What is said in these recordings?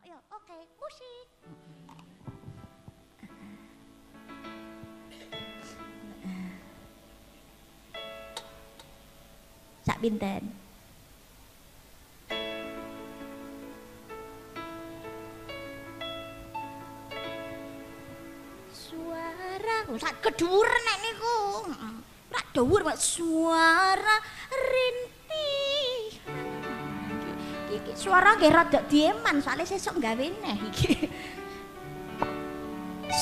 ya. Oke, musik. Sak pinten? Suara sak keduren nek niku. Ora dhuwur mak suara rintih. Iki suara nggih rada dieman soalnya sesuk gawe neh iki.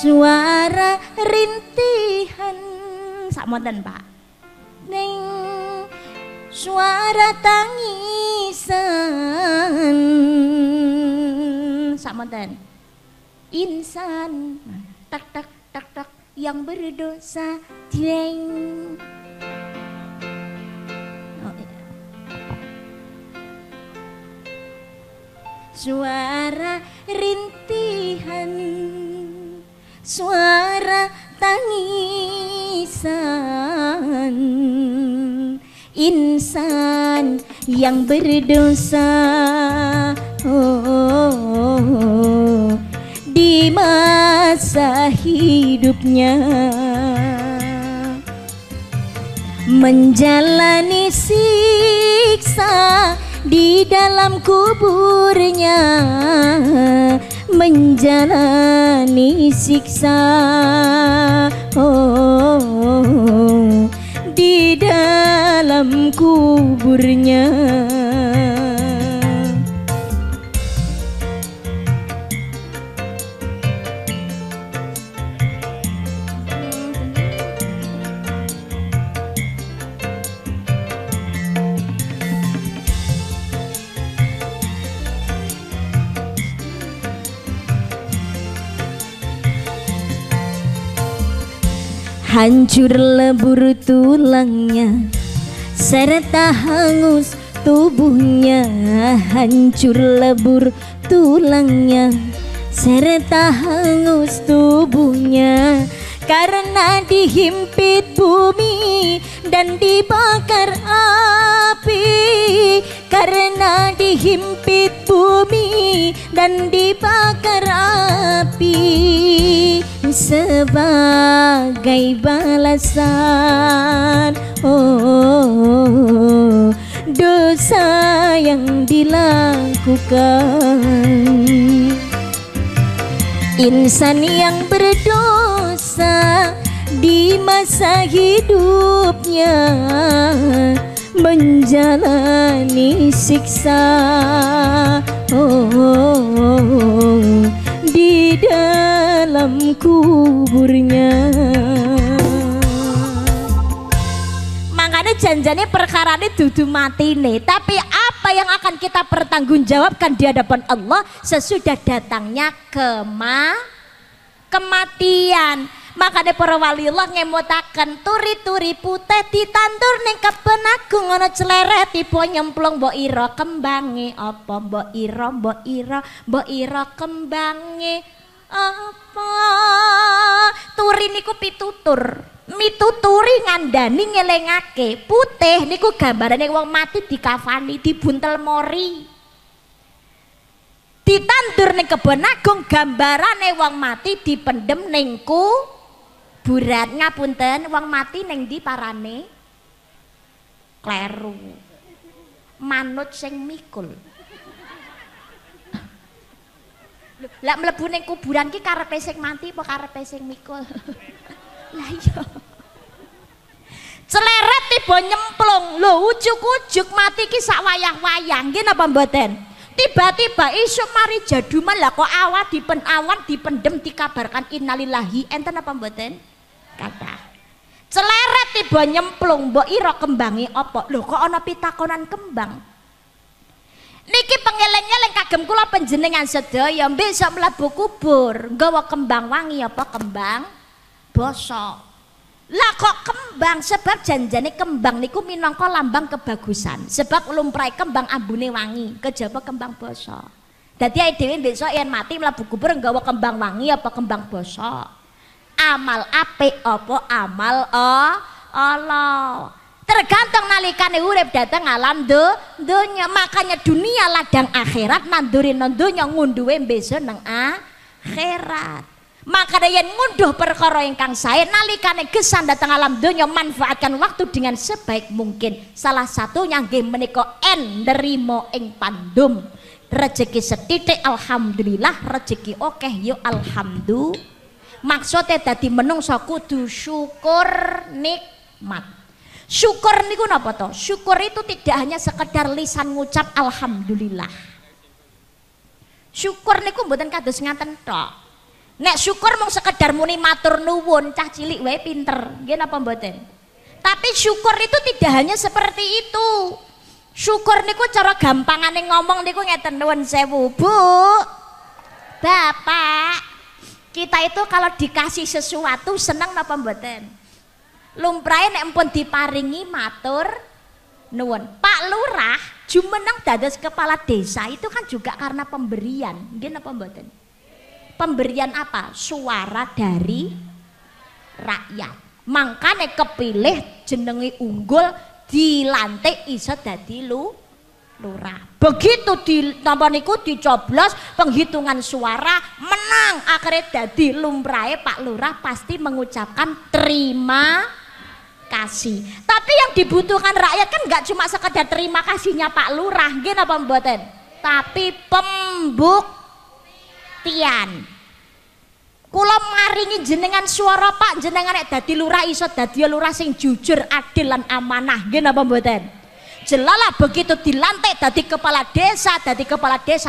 Suara rintihan sakmonten Pak. Ning suara tangisan sakmonten. Insan tak tak tak tak yang berdosa jeng. Oh, iya. Suara rintihan, suara tangisan, insan yang berdosa. Oh, di masa hidupnya menjalani siksa di dalam kuburnya, menjalani siksa di dalam kuburnya. Hancur lebur tulangnya serta hangus tubuhnya, hancur lebur tulangnya serta hangus tubuhnya, karena dihimpit bumi dan dibakar api, karena dihimpit bumi dan dibakar api, sebagai balasan dosa yang dilakukan. Insan yang berdosa di masa hidupnya menjalani siksa di dalam kuburnya. Makanya janjane perkara ini dudu matine, tapi apa yang akan kita pertanggungjawabkan di hadapan Allah sesudah datangnya kematian. Makanya para wali Allah ngemutaken turi-turi putih ditandur ning kebon agung ana cleret tiba nyemplung mbok ira kembange apa, mbok ira kembange apa. Turi niku pitutur, mituturi ngandani ngelingake. Putih niku gambarane wong mati dikafani dibuntel mori. Ditandur ning kebon agung gambarane wong mati dipendem ning kuburan. Ngapunten, wong mati ning ndi parane? Kleru. Manut sing mikul. Lah mlebu ning kuburan ki karepe sing mati apa karepe sing mikul? Lah iya. Celeret tiba nyemplung. Lho ujug-ujug mati ki sak wayah-wayah. Nggih napa mboten? Tiba-tiba isuk mari jaduman lah kok awan dipendem dikabarkan innalillahi, enten apa mboten? Kathah. Celeret tiba nyemplung, mbok ira kembange apa? Lho kok ana pitakonan kembang? Niki pengeling-eling kagem kula panjenengan sedaya besok mlebu kubur nggawa kembang wangi apa kembang bosok. Lah kok kembang? Sebab janjane kembang niku minangka lambang kebagusan. Sebab lumprai kembang ambune wangi, kejaba kembang bosok. Dadi awake dhewe besok yen mati mlebu kubur nggawa kembang wangi apa kembang bosok. Amal apik apa amal Allah. tergantung nalikane urip datang alam donya. Makanya dunia ladang akhirat, nanduri donya ngunduhe besok nang akhirat. Maka yen ngunduh perkara ingkang sae nalikane gesang datang alam donya, manfaatkan waktu dengan sebaik mungkin. Salah satunya nggih menika nderimo ing pandum. Rezeki setitik alhamdulillah, rezeki akeh yo alhamdulillah. Maksudnya dadi menungso kudu syukur nikmat. Syukur niku napa to? Syukur itu tidak hanya sekedar lisan ngucap alhamdulillah. Syukur niku mboten kados ngaten tok. Nek syukur mung sekedar muni matur nuwun, cah cilik wae pinter, nggih napa mboten? Tapi syukur itu tidak hanya seperti itu. Syukur niku cara gampangane ngomong niku ngeten, nuwun sewu, Bu. Bapak, kita itu kalau dikasih sesuatu seneng napa mboten? Lumrahe nek empun diparingi matur nuwun. Pak Lurah jumeneng dados kepala desa itu kan juga karena pemberian, nggih napa mboten? Pemberian apa? Suara dari rakyat. Makanya kepilih jenenge unggul dilantik iso dadi lurah. Begitu napa niku dicoblos penghitungan suara menang akhirnya dadi lumrahe Pak Lurah pasti mengucapkan terima kasih. Tapi yang dibutuhkan rakyat kan nggak cuma sekedar terima kasihnya Pak Lurah, nggih napa mboten? Tapi kula maringi jenengan suara Pak, jenengan nek dadi lurah iso dadi lurah sing jujur, adil lan amanah, nggih napa mboten? Jelalah begitu dilantik dadi kepala desa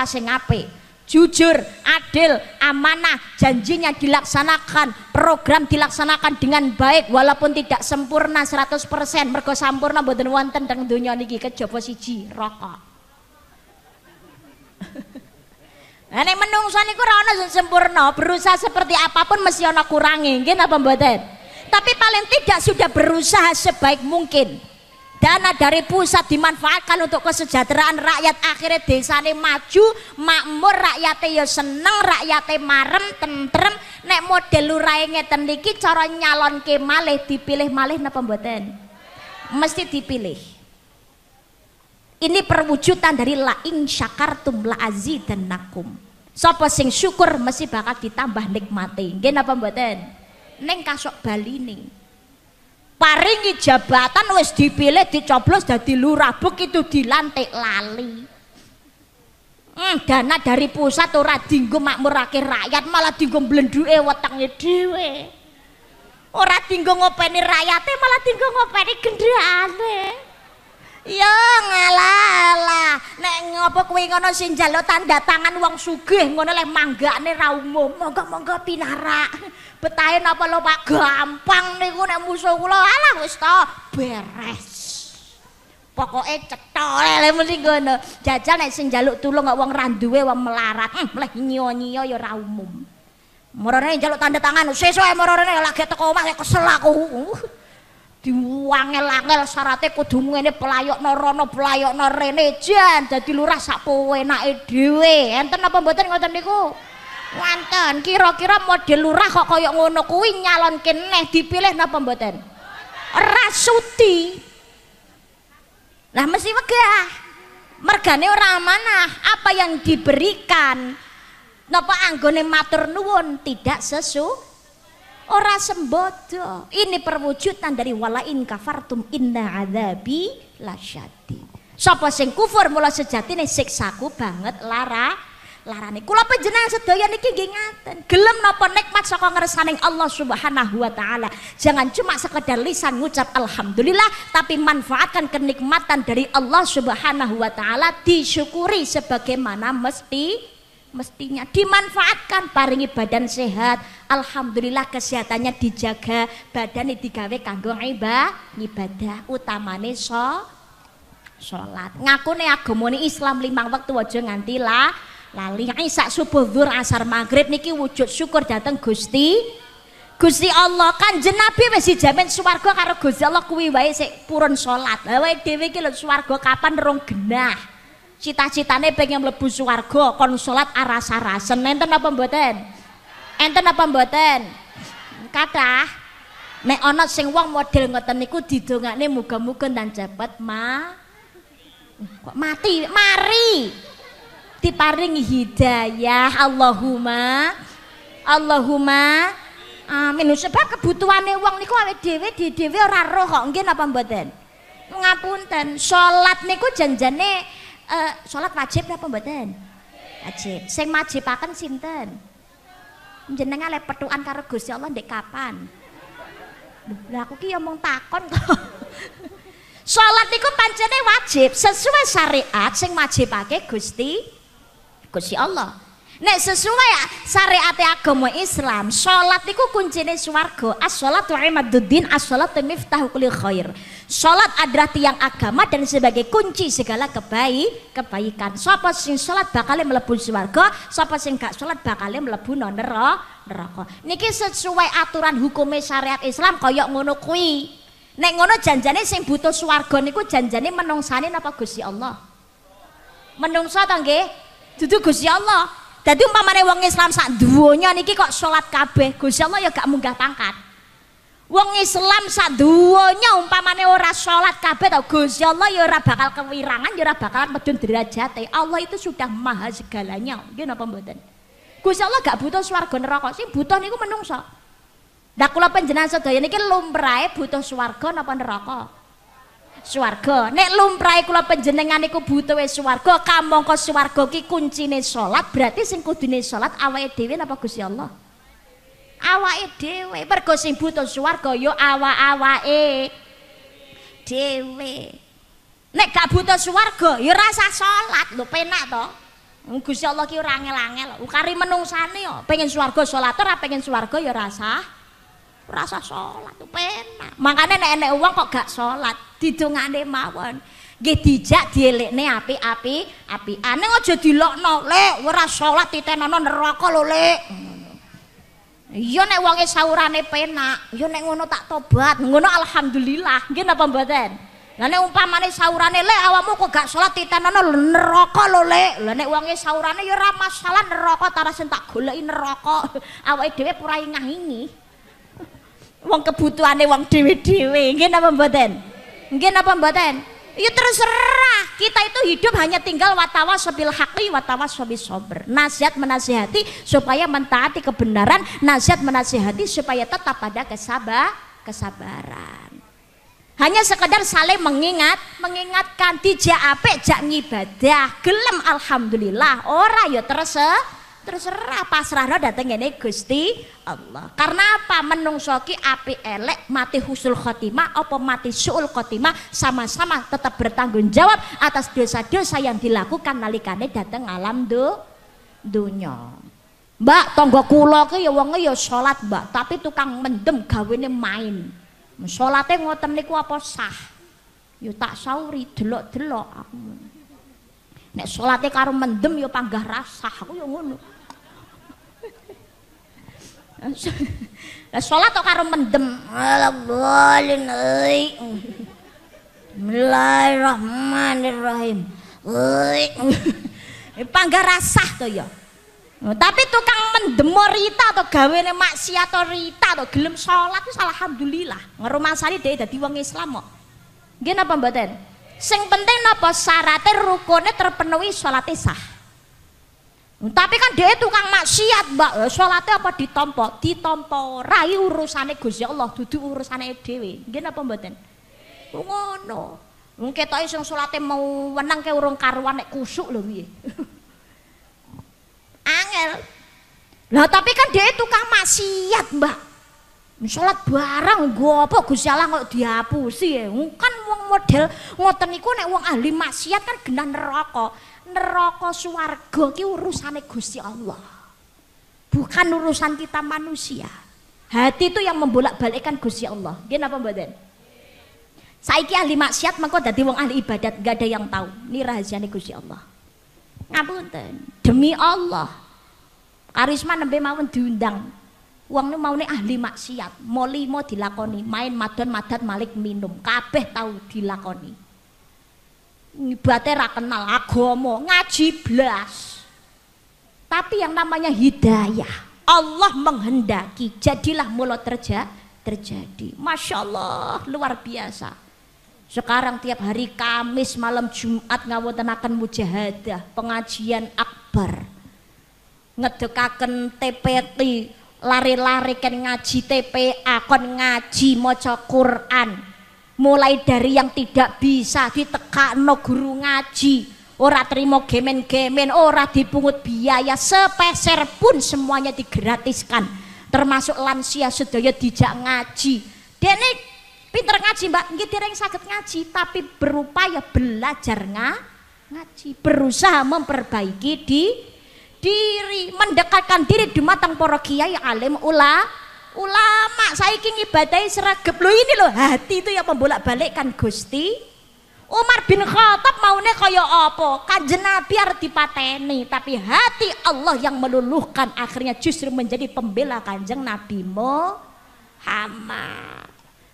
sing apik, jujur, adil, amanah, janjinya dilaksanakan, program dilaksanakan dengan baik walaupun tidak sempurna 100%, mergo sampurna mboten wonten teng donya niki kejaba siji rokok. Nek menungso niku ora ana sing sempurna, berusaha seperti apapun mesti ana kurange, nggih napa mboten? Tapi paling tidak sudah berusaha sebaik mungkin. Dana dari pusat dimanfaatkan untuk kesejahteraan rakyat, akhirnya desane maju, makmur, rakyate ya seneng, rakyate marem, tentrem. Nek model lurahe ngeten niki cara nyalonke malih dipilih malih napa mboten? Mesti dipilih. Ini perwujudan dari la in syakartum la azidannakum. Sapa sing syukur mesti bakal ditambah nikmate. Nggih napa mboten? Ning kasok baline. Paringi jabatan wis dipilih dicoblos dadi lurah, begitu dilantik lali. Dana dari pusat ora dienggo makmurake rakyat, malah dienggo blendhuke wetenge dhewe. Ora dienggo ngopeni rakyate, malah dienggo ngopeni gendheane. Ya ngalah, nek ngopo kuwi ngono sing njaluk tanda tangan wong sugih ngono leh manggane ra umum. Monggo-monggo pinarak. Betahe napa lho Pak, gampang niku nek musuh kula alah wis to beres. Pokoke cetha le mesti ngono. Jajal nek sing njaluk tulung kok wong ra duwe wong melarat, mleh nyiyo-nyiyo ya ra umum. Marane njaluk tanda tangan sesuk marane lagi teko omah kesel aku. Diwangel-angel syaratnya kudu ngene pelayokno rono pelayokno rene jan dadi lurah sak penake dhewe. Enten apa mboten ngoten niku? Wonten. Kira-kira model lurah kok kaya ngono kuwi nyalonke neh dipilih napa mboten? Rasuti. Lah mesti wegah. Mergane ora amanah. Apa yang diberikan napa anggone matur nuwun tidak sesuai. Ora sembodo. Ini perwujudan dari walain kafartum inna adzabi lasyadid. Sapa sing kufur mula sejatine siksaku banget larane. Kula panjenengan sedaya niki nggih ngaten. Gelem napa nikmat saka ngersaning Allah Subhanahu wa taala. Jangan cuma sekedar lisan ngucap alhamdulillah, tapi manfaatkan kenikmatan dari Allah Subhanahu wa taala, disyukuri sebagaimana mestinya, dimanfaatkan, paringi badan sehat, alhamdulillah kesehatannya dijaga, badan digawe kanggo ibadah, utamane salat. Ngakune agamane Islam 5 wektu aja nganti lali. Sak subuh zuhur asar maghrib niki wujud syukur dateng Gusti Allah. Kanjeng Nabi wis dijamin swarga karo Gusti Allah kuwi wae sik purun salat. Lah wae dhewe iki lho swarga kapan rong genah. Cita-citane pengen mlebu swarga kon salat aras-arasen. Enten apa mboten? Enten apa mboten? Kathah. Nek ana sing wong model ngoten niku didongakne muga-muga nang cepet kok mati mari diparingi hidayah Allahumma amin. Sebab kebutuhane wong niku awake dhewe ora roh kok nggih napa mboten. Ngapunten, salat niku janjane salat wajib napa mboten? Wajib. Sing majibaken sinten? Jenengan lek petukan karo Gusti Allah ndek kapan? Lah aku ki ya mung takon kok. Salat niku pancene wajib sesuai syariat sing wajibake Gusti Allah. Nek sesuai syariat agama Islam, salat niku kuncine swarga. As-shalatu imaduddin, as-shalatu miftahu kulli khair. Salat adalah tiang agama dan sebagai kunci segala kebaikan. Sapa sing salat bakal mlebu swarga, sapa sing gak salat bakal mlebu neraka. Niki sesuai aturan hukume syariat Islam kaya ngono kuwi. Nek ngono janjane sing butuh swarga niku janjane menungsane napa Gusti Allah? Menungso ta nggih? Dudu Gusti Allah. Dadi umpamane wong Islam sak donya niki kok salat kabeh, Gusti Allah ya gak munggah pangkat. Wong Islam sak donya umpamane ora salat kabeh to Gusti Allah ya ora bakal kewirangan, ya ora bakal medun derajate. Allah itu sudah maha segalanya. Nggih napa mboten? Gusti Allah gak butuh swarga neraka, sing butuh niku menungso. Lah kula panjenengan sedaya niki lumrahe butuh swarga napa neraka? Swarga. Nek lumrahe kula panjenengan niku butuh swarga, kamangka swarga ki kuncine salat, berarti sing kudune salat awake dhewe napa Gusti Allah? Awake dhewe. Mergo sing butuh swarga ya awake dhewe. Nek gak butuh swarga ya rasa salat lho, penak to. Gusti Allah ki ora angel-angel. Ukari menungsane yo pengen swarga salat ora pengen swarga ya rasa salat penak. Makane nek enek wong kok gak salat, didongane mawon. Nggih dijak dielekne apik-apikan. Ning aja dilokno, Lek, ora salat titenono neraka lho, Lek. Iya nek wonge saurane penak, ya nek ngono tak tobat. Ngono alhamdulillah. Nggih napa mboten? Lah nek umpamane saurane, Lek, awakmu kok gak salat titenono neraka lho, Lek. Lah nek wonge saurane ya ora masalah neraka, tarasen tak goleki neraka. Awake dhewe pura ingah-ingi. Wong kebutuhane wong dhewe-dhewe, nggih napa mboten? Nggih napa mboten? Ya terserah. Kita itu hidup hanya tinggal watawasabil haqqi watawasabil sabr. Nasihat menasihati supaya mentaati kebenaran, nasihat menasihati supaya tetap pada kesabaran. Hanya sekedar saling mengingatkan dijak apik jak ngibadah, gelem alhamdulillah, ora ya terserah pasrahno dateng ngene Gusti Allah. Karena apa? Menungso ki apik elek, mati husnul khotimah apa mati suul khotimah sama-sama tetap bertanggung jawab atas dosa-dosa yang dilakukan nalikane dateng alam dunya. Mbak, tangga kula ki ya wonge ya salat, Mbak, tapi tukang mendem gawene main. Salate ngoten niku apa sah? Ya tak sauri delok-delok aku. Nek salate karo mendem ya panggah rasah, aku ya ngono. Lah salat kok karo mendem. Alhamdulillah. Bismillahirrahmanirrahim. Panggah rasah to ya. Tapi tukang mendem rita atau gawene maksiat atau rita atau gelem salat wis alhamdulillah. Ngerumasani dhewe dadi wong Islam kok. Nggih napa mboten? Sing penting napa syaratnya rukune terpenuhi salate sah. Tapi kan dia tukang maksiat, Mbak. Salatnya apa ditampa? Ditampa rai urusane Gusti Allah, dudu urusane dhewe. Nggih napa mboten? Ngono. Wong ketoke sing salate mau wenang ke urung karuan nek kusuk lho piye. Angel. Lah tapi kan dia tukang maksiat, Mbak. Salat barang nggo apa Gusti Allah kok dihapusi ya. Kan wong model ngoten niku nek wong ahli maksiat kan genah neraka. Neraka swarga ki urusane Gusti Allah. Bukan urusan kita manusia. Hati itu yang membolak-balikkan Gusti Allah. Nggih napa mboten? Saiki ahli maksiat mengko dadi wong ahli ibadat, enggak ada yang tahu. Ini rahasiane Gusti Allah. Ngapunten, demi Allah. Karisma nembe mawon diundang. Wong niku maune ahli maksiat, molimo dilakoni, main madon madat malik minum, kabeh tahu dilakoni. Ibate ra kenal agama, ngaji blas. Tapi yang namanya hidayah, Allah menghendaki jadilah mulut terjadi. Masya Allah, luar biasa. Sekarang tiap hari Kamis, malam Jumat ngawontenaken mujahadah, pengajian akbar, ngedekaken TPT, lari-lari kan ngaji TPA, kon ngaji maca Quran. Mulai dari yang tidak bisa ditekakno guru ngaji, ora terima gemen-gemen, ora dipungut biaya sepeser pun, semuanya digratiskan. Termasuk lansia sedaya dijak ngaji. Dene pinter ngaji mbak, nggih dereng saged ngaji, tapi berupaya belajar ngaji, berusaha memperbaiki diri, mendekatkan diri dumateng para kiai alim ulama. Saiki ngibadahi sregep lho, ini loh hati itu yang membolak-balikkan Gusti. Umar bin Khattab maunya kaya apa? Kanjeng Nabi arep dipateni, tapi hati Allah yang meluluhkan, akhirnya justru menjadi pembela Kanjeng Nabi Muhammad.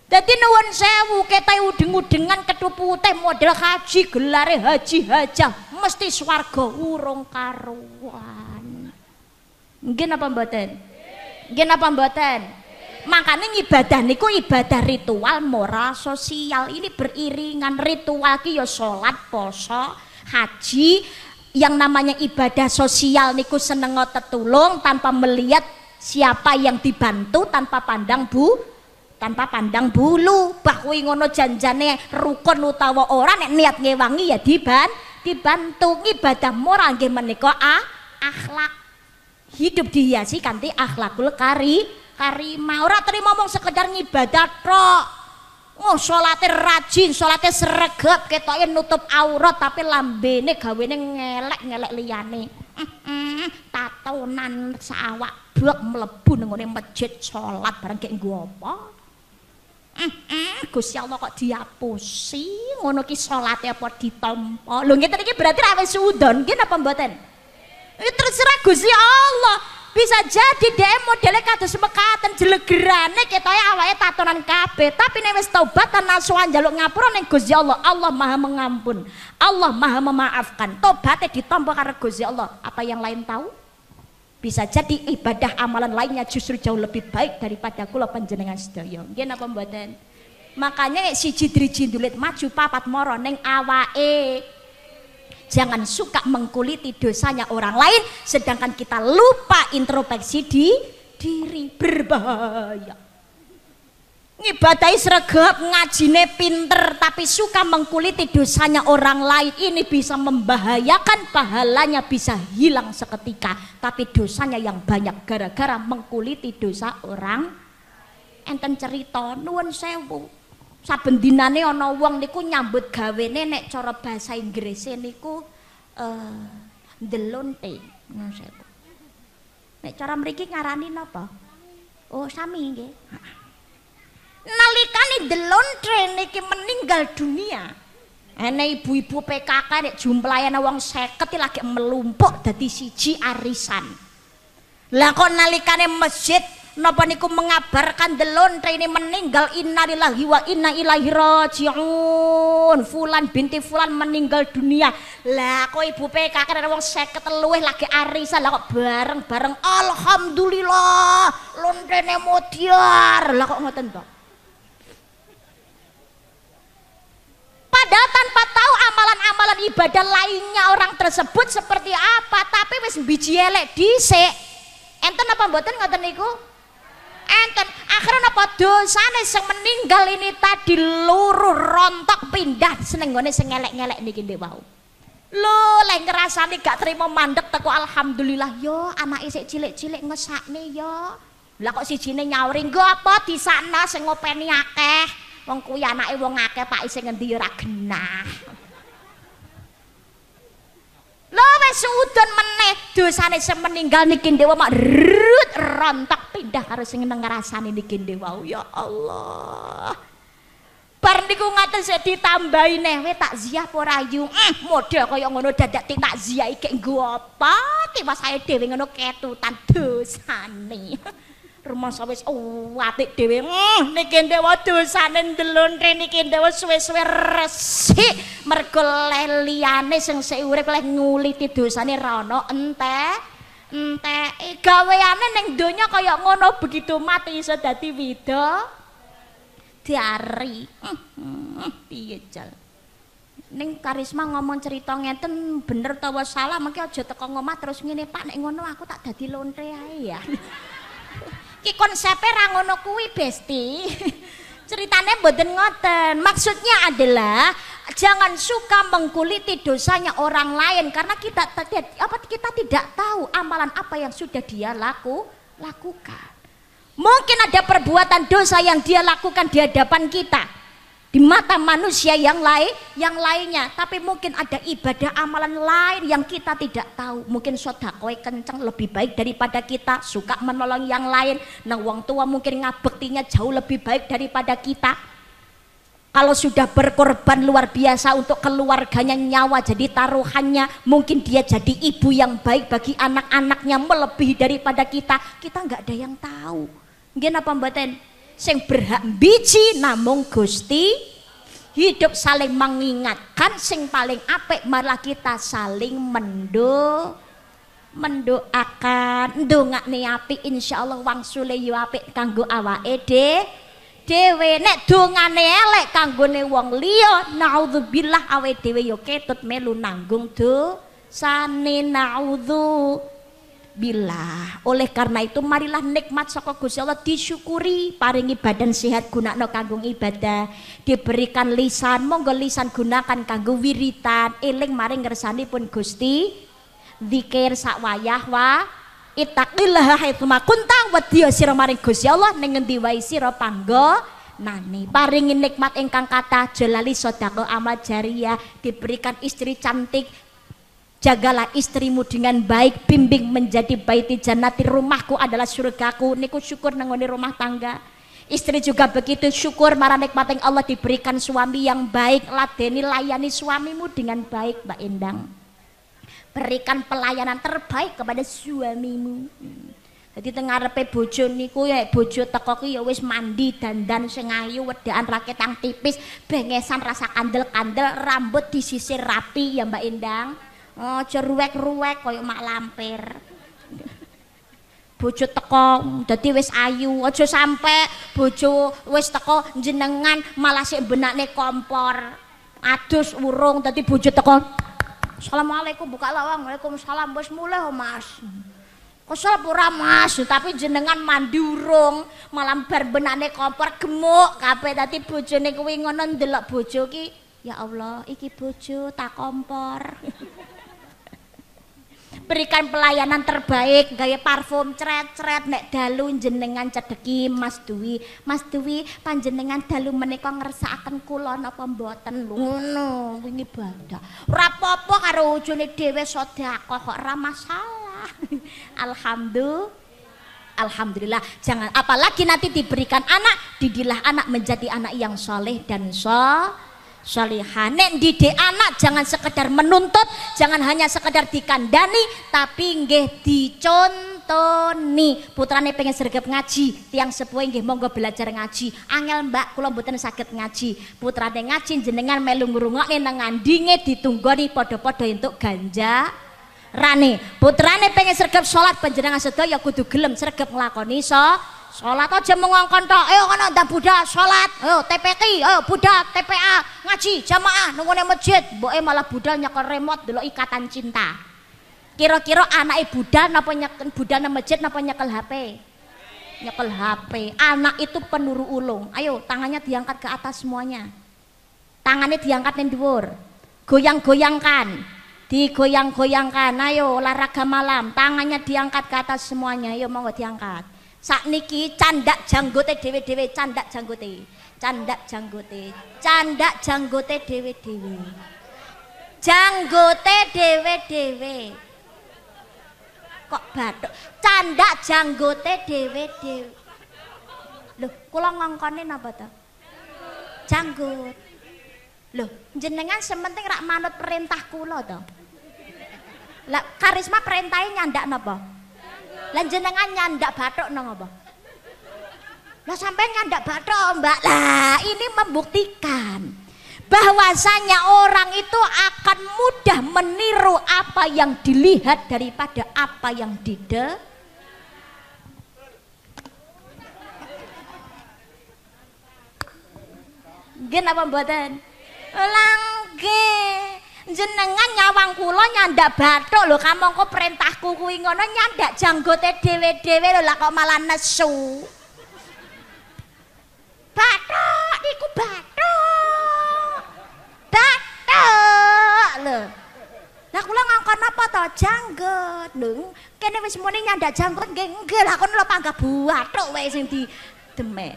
Dadi nuwun sewu, ketahe udeng-udengan ketupu teh model haji, gelare haji hajah, mesti swarga urung karuan. Nggih napa mboten? Nggih napa mboten? Makanya ibadah niku ibadah ritual, moral, sosial. Ini beriringan. Ritual ki ya salat, poso, haji. Yang namanya ibadah sosial niku seneng tetulung tanpa melihat siapa yang dibantu, tanpa pandang bulu. Bahwa ngono janjane rukun utawa ora, nek niat ngewangi ya dibantu. Ibadah moral nggih menika akhlak. Hidup dihiasi kanthi akhlakul karimah. Ora terima mung sekedar ngibadah tok. Oh, salate rajin, salate sregep, ketoke nutup aurat tapi lambene gawene ngelek-ngelek liyane. Tatonan sawak blek mlebu nang ngene masjid salat bareng kek nggo apa? Gusti Allah kok diapusi, ngono ki salate apa ditampa. Lho ngeten iki berarti ra wis udon, nggih napa mboten? Terserah Gusti Allah. Bisa jadi DM modelnya kados mekaten jelegerane ketoke awake tatonan kabeh, tapi nek wis taubatan nasuhan njaluk ngapura ning Gusti Allah, Allah Maha mengampun, Allah Maha memaafkan. Tobaté ditampa karo Gusti Allah. Apa yang lain tahu? Bisa jadi ibadah amalan lainnya justru jauh lebih baik daripada kula panjenengan sedaya. Nggih napa mboten? Makanya siji driji ndulit maju papat moro ning awake. Jangan suka mengkuliti dosanya orang lain sedangkan kita lupa introspeksi diri, berbahaya. Ngibadahi sregep, ngajine pinter tapi suka mengkuliti dosanya orang lain, ini bisa membahayakan, pahalanya bisa hilang seketika, tapi dosanya yang banyak gara-gara mengkuliti dosa orang. Enten cerita nuwun sewu, saben dinane ana wong niku nyambut gawene nek cara bahasa Inggrise niku ndelonte. Nek cara mriki ngarani napa? Oh, sami nggih. Nalikane ndelonte niki meninggal dunia. Ene ibu-ibu PKK nek jumlahe ana wong 50 lagi melumpuk dadi siji arisan. Lah kok nalikane masjid napa niku mengabarkan delontre ini meninggal, innalillahi wa inna ilaihi rajiun, fulan binti fulan meninggal dunia. Lah kok ibu PKK ada wong 50 lagi arisan, lah kok bareng-bareng alhamdulillah lontrene modiar. Lah kok ngoten to? Padahal tanpa tahu amalan-amalan ibadah lainnya orang tersebut seperti apa, tapi wis biji elek dhisik. Enten apa mboten ngoten niku? Enten. Akhirnya apa dosane sing meninggal ini tadi luruh rontok pindah seneng gone sing ngelek-ngelek niki ndek wau. Lho, lek ngrasani gak trimo mandek teko alhamdulillah yo anake sik cilik-cilik ngesakne yo. Lah kok sijine nyauri nggo apa disana sing ngopeni akeh. Wong kuwi anake wong akeh Pak sing ngendi ora genah. Lho wis udon meneh dosane sing meninggal niki ndek mak rontok pindah karo sing ngrasani niki ndek wau. Ya Allah. Bar niku ngaten sik ditambahi neh we takziah apa ora yu. Model kaya ngono dadak takziah iki nggo apa? Tiwas ae dhewe ngono ketutan dosane. Rumangsa wis apik dhewe. Niki ndek wae dosane ndelontre niki ndek wis suwe-suwe resik mergo liyane sing sik urip leh nguliti dosane ra ono entek gaweane ning donya kaya ngono, begitu mati iso dadi dari piye jal ning Karisma ngomong cerita ngeten bener tawa salah mengki aja teko ngomah terus ngene Pak nek ngono aku tak dadi lonte ae ya ki konsepe ra ngono kuwi Besti ceritanya mboten ngoten maksudnya adalah jangan suka mengkuliti dosanya orang lain karena kita tidak tahu amalan apa yang sudah dia lakukan. Mungkin ada perbuatan dosa yang dia lakukan di hadapan kita di mata manusia yang lainnya, tapi mungkin ada ibadah amalan lain yang kita tidak tahu. Mungkin sedekah kenceng lebih baik daripada kita, suka menolong yang lain. Nah, wong tua mungkin ngabektinya jauh lebih baik daripada kita. Kalau sudah berkorban luar biasa untuk keluarganya, nyawa jadi taruhannya, mungkin dia jadi ibu yang baik bagi anak-anaknya melebihi daripada kita. Kita nggak ada yang tahu. Nggih napa mboten? Sing berhak biji namung Gusti. Hidup saling mengingatkan, sing paling apik malah kita saling mendoakan, ndongakne apik insyaallah wangsule yo apik kanggo awake dhewe. Nek dongane elek kanggone wong liya, naudzubillah awake dhewe yo ketut melu nanggung dosane naudzubillah. Oleh karena itu marilah nikmat saka Gusti Allah disyukuri, paringi badan sehat gunakno kanggo ibadah, diberikan lisan monggo lisan gunakan kanggo wiritan, eling maring ngersanipun Gusti, zikir sak wayah wa ittaqillaha haitsuma kunta, wedya sira maring Gusti Allah ning ngendi wae sira panggonane, paringi nikmat ingkang kathah, jalali sedekah amal jariyah, diberikan istri cantik. Jagalah istrimu dengan baik, bimbing menjadi baiti jannati, rumahku adalah surgaku. Niku syukur nangone rumah tangga. Istri juga begitu, syukur marang nikmat yang Allah diberikan suami yang baik, ladeni layani suamimu dengan baik Mbak Endang. Berikan pelayanan terbaik kepada suamimu. Jadi tengarepe bojo niku ya bojo teko ki ya wis mandi dandan sing ayu, wedaan raketang tipis, bengesan rasa kandel-kandel, rambut disisir rapi ya Mbak Endang. Oh, ruwek-ruwek koyo mak lampir. Bojo teko dadi wis ayu, aja sampe bojo wis teko jenengan malah sik benakne kompor. Adus urung dadi bojo teko. Assalamualaikum, buka lawang. Waalaikumsalam. Wis mulih Mas. Kesel ora Mas, tapi jenengan mandi urung, malah bar benakne kompor gemuk kabeh dadi bojone kuwi ngono ndelok bojo ki. Ya Allah, iki bojo tak kompor. Berikan pelayanan terbaik, gaya parfum cret-cret nek dalu jenengan cedeki Mas Dwi panjenengan dalu menika ngersakaken kula napa mboten ngono wingi badak ora apa-apa karo ujune dhewe sedekah kok ora masalah. Alhamdulillah, jangan apalagi nanti diberikan anak, didilah anak menjadi anak yang soleh dan solihah. Nek didik anak jangan sekedar menuntut, jangan hanya sekedar dikandani, tapi nggih dicontoni. Putrane pengen sregep ngaji, tiang sepuh nggih monggo belajar ngaji. Angel Mbak, kula mboten saged ngaji. Putrane ngaji jenengan melu ngrungokne nang ngandinge ditunggoni padha-padha entuk ganja. Rane, putrane pengen sregep salat panjenengan sedaya kudu gelem sregep nglakoni salat aja mengongkon tok. Ayo kono ndak budal salat. Ayo TPQ, ayo budal TPA ngaji jamaah nang ngene masjid. Mboke malah budal nyekel remote delok Ikatan Cinta. Kira-kira anake budal napa nyekel budal nang masjid napa nyekel HP? Nyekel HP. Anak itu penuru ulung. Ayo tangannya diangkat ke atas semuanya. Tangannya diangkat ning dhuwur. Goyang-goyangkan. Digoyang-goyangkan. Ayo olahraga malam. Tangannya diangkat ke atas semuanya. Ayo monggo diangkat. Sakniki candak janggote dhewe-dhewe, candak janggote dhewe-dhewe, janggote dhewe-dhewe. Kok bathuk? Candak janggote dhewe-dhewe. Lho, kula ngongkone napa to? Janggut. Lho, jenengan sementing rak manut perintah kula to. Lah Karisma perintahe nyandak napa? Lan jenengan nyandak bathuk nang apa? Lah sampai nyandak bathuk, Mbak. Lah ini membuktikan bahwasanya orang itu akan mudah meniru apa yang dilihat daripada apa yang Nggih napa mboten? Langge. Jenengan nyawang kula nyandak bathuk lho, kamangka perintahku kuwi ngono nyandak janggote dhewe-dhewe lho lah kok malah nesu. Bathuk niku bathuk. Bathuk lho. Lah kula ngongkon apa to janggut lho. Kene wis muni nyandak janggut nggih lah kono lho panggah bathuk wae sing didemek.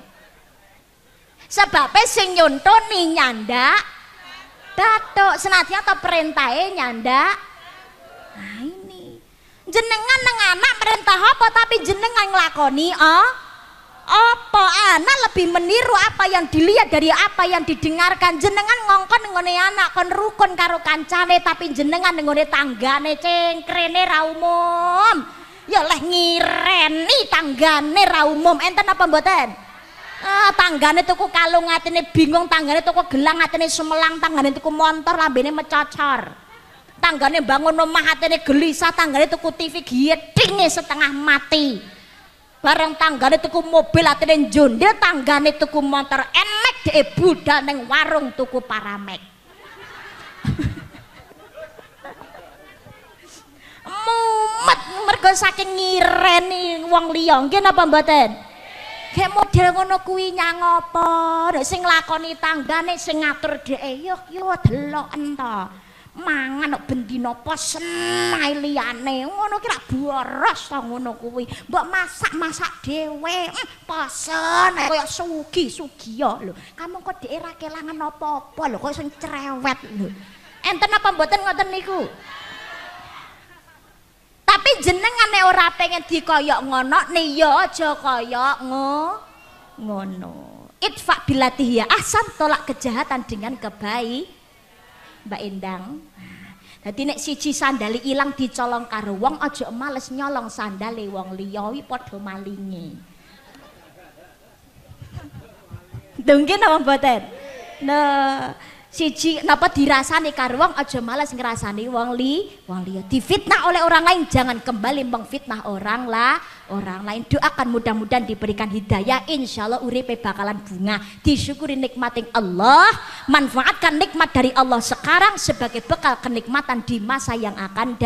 Sebabe sing nyontoni nyandak bathuk senadyan to perintahe nyandak. Nah ini jenengan nang anak perintah apa tapi jenengan nglakoni apa anak lebih meniru apa yang dilihat dari apa yang didengarkan. Jenengan ngongkon ngone anak kon rukun karo kancane tapi jenengan ngone tanggane cengkrene ra umum ya leh ngireni tanggane ra umum enten apa mboten? Tanggane tuku kalung atine bingung, tanggane tuku gelang atine sumelang, tanggane tuku motor lambene mecocor, tanggane bangun omah atine gelisah, tanggane tuku TV giedinge setengah mati, bareng tanggane tuku mobil atine njondil, tanggane tuku motor enek dhek budal ning warung tuku paramek. Mumet mergo saking ngireni wong liya. Nggih napa mboten? Kayak model ngono kuwi nyang apa? Nek sing lakoni tanggane sing ngatur dheke yo deloken to. Mangan kok bendina pesen ae liyane. Ngono ki ra boros to ngono kuwi. Mbok masak-masak dhewe, pesen ae kaya sugi-sugiya lho. Kamu kok dheke ra kelangan apa-apa lho, kok sing cerewet lho. Enten apa mboten ngoten niku? Tapi jenengan nek ora pengen dikoyok ngono nih ya aja koyok ngono. Itfa bilatihi ahsan, tolak kejahatan dengan kebaik. Mbak Endang. Dadi nek siji sandali ilang dicolong karo wong aja males nyolong sandale wong liya wi padha malinge. Dongke napa mboten? Nah, siji napa dirasani karo wong aja males ngrasani wong liya. Difitnah oleh orang lain jangan kembali mengfitnah orang lain. Doakan mudah-mudahan diberikan hidayah, insyaallah uripe bakalan bunga. Disyukuri nikmating Allah, manfaatkan nikmat dari Allah sekarang sebagai bekal kenikmatan di masa yang akan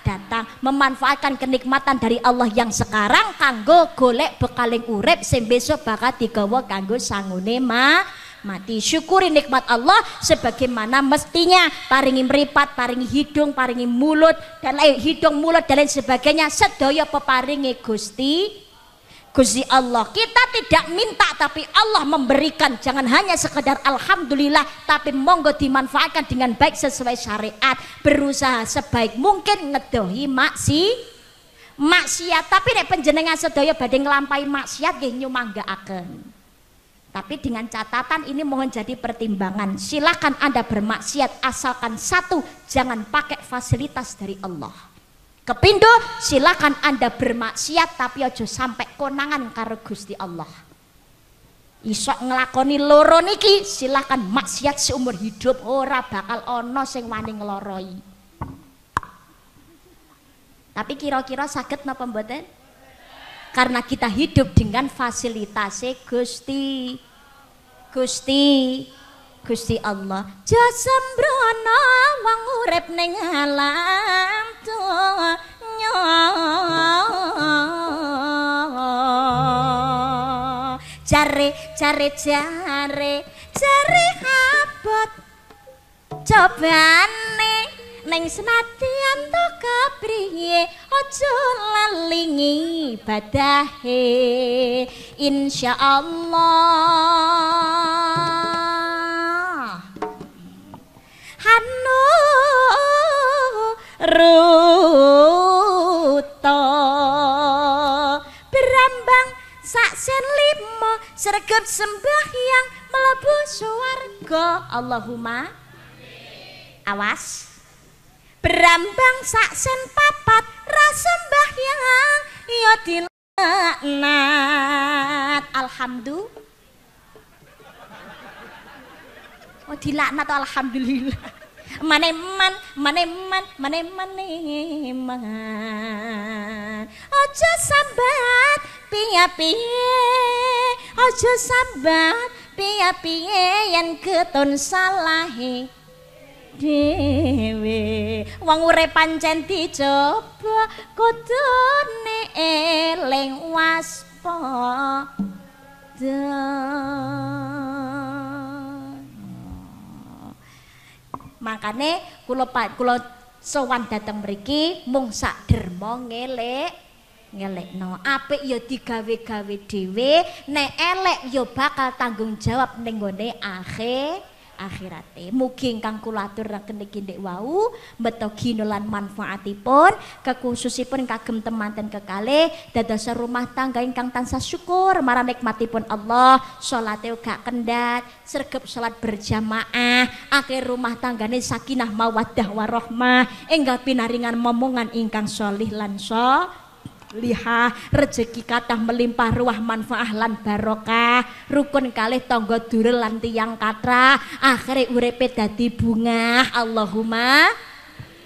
datang. Memanfaatkan kenikmatan dari Allah yang sekarang kanggo golek bekaling urip sing besok bakal digawa kanggo sangune mati. Syukuri nikmat Allah sebagaimana mestinya. Paringi mripat, paringi hidung, paringi mulut dan hidung, mulut dan lain sebagainya. Sedaya peparingi Gusti Allah. Kita tidak minta tapi Allah memberikan. Jangan hanya sekedar alhamdulillah, tapi monggo dimanfaatkan dengan baik sesuai syariat. Berusaha sebaik mungkin ngedohi maksiat. Tapi nek panjenengan sedaya badhe nglampahi maksiat nggih nyumanggaaken. Tapi dengan catatan ini mohon jadi pertimbangan. Silakan Anda bermaksiat asalkan satu, jangan pakai fasilitas dari Allah. Kepindo, silakan Anda bermaksiat tapi aja sampai konangan karo Gusti Allah. Isok nglakoni loro niki silakan maksiat seumur hidup, ora bakal ono sing wani ngloroi. Tapi kira-kira saged napa mboten? Karena kita hidup dengan fasilitasnya Gusti Allah. Jasembrono wong urip ning alam donya. Jare abot cobane ning senadyan to kepriye aja lalingi ibadahe insyaallah hanu ruto berambang sak sen limo sregep sembahyang mlebu swarga Allahumma awas berambang sak sen papat rasa mbahyang ya dilaknat alhamdulillah. Oh dilaknat alhamdulillah. Maneman aja sambat piye-piye aja sambat piye-piye yen keton salahe dhewe wong urip pancen dicoba kudune eling waspada makane kula sowan dateng mriki mung sak derma ngelekno apik ya digawe-gawe dhewe nek elek ya bakal tanggung jawab ning gone akhirate. Mugi ingkang kula aturaken niki ndek wau mbeta gina lan manfaatipun kekhususipun kagem temanten kekalih dados rumah tangga ingkang tansah syukur marang nikmatipun Allah, salate gak kendhat, sregep salat berjamaah, akhir rumah tanggane sakinah mawaddah warahmah, enggal pinaringan momongan ingkang sholih lan liha rezeki kathah melimpah ruah manfaah lan barokah rukun kalih tangga durel lan tiyang kathah akhire uripe dadi bungah Allahumma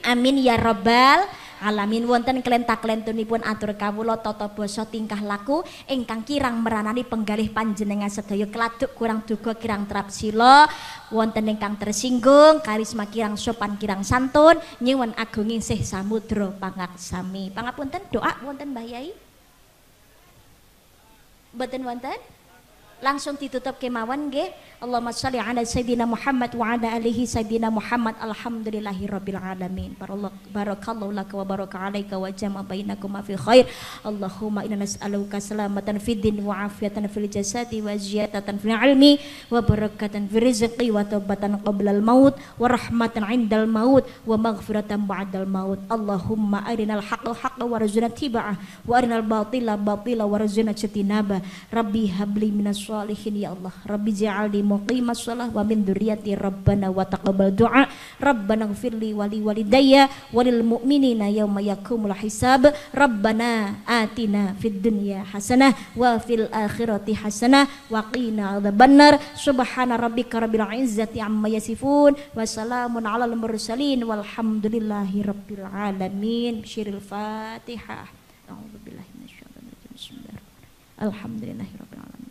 amin ya rabbal alamin. Wonten klenta-klentunipun atur kawula tata basa tingkah laku ingkang kirang meranani penggalih panjenengan sedaya keladuk kurang duga kirang trapsila wonten ingkang tersinggung karisma kirang sopan kirang santun nyuwun agunging sih samudra pangaksami. Pangapunten doa wonten Mbah Yai mboten wonten langsung ditutup kemawon nggih. Allahumma sholli ala sayyidina Muhammad wa ala alihi sayyidina Muhammad alhamdulillahirabbil alamin. Barakallahu laka wa baraka alaika wa jama bainakum fi khair. Allahumma inna nas'aluka salamatan fid din wa afiatan fil jasadi wa ziyadatan fil ilmi wa barakatan fil rizqi wa taubatan qabla al maut wa rahmatan 'indal maut wa maghfiratan ba'dal maut. Allahumma arinal haqqal haqqa warzuqna tiba'ah wa arinal batila batila warzuqna ijtinaba. Rabbi habli minas sholihin ya Allah. Rabbi ja'alni muqimas shalah wa min dzurriyyati rabbana wa taqabbal du'a. Rabbana ighfirli wa li walidayya wa lil mu'minina yauma yaqumul hisab. Rabbana atina fid dunya hasanah wa fil akhirati hasanah wa qina adzabannar. Subhana rabbika rabbil izzati amma yasifun wa salamun alal mursalin walhamdulillahi rabbil alamin. Syiril Fatihah. A'udzubillahi minasyaitonir rajim. Bismillahirrahmanirrahim. Alhamdulillahirabbil alamin.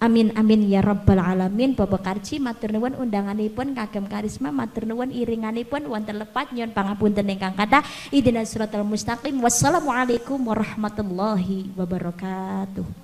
Amin amin ya rabbal alamin. Bapak Karci matur nuwun undanganipun kagem karisma matur nuwun iringanipun wonten lepat nyuwun pangapunten ingkang kathah. Ihdinas siratal mustaqim. Wassalamualaikum warahmatullahi wabarakatuh.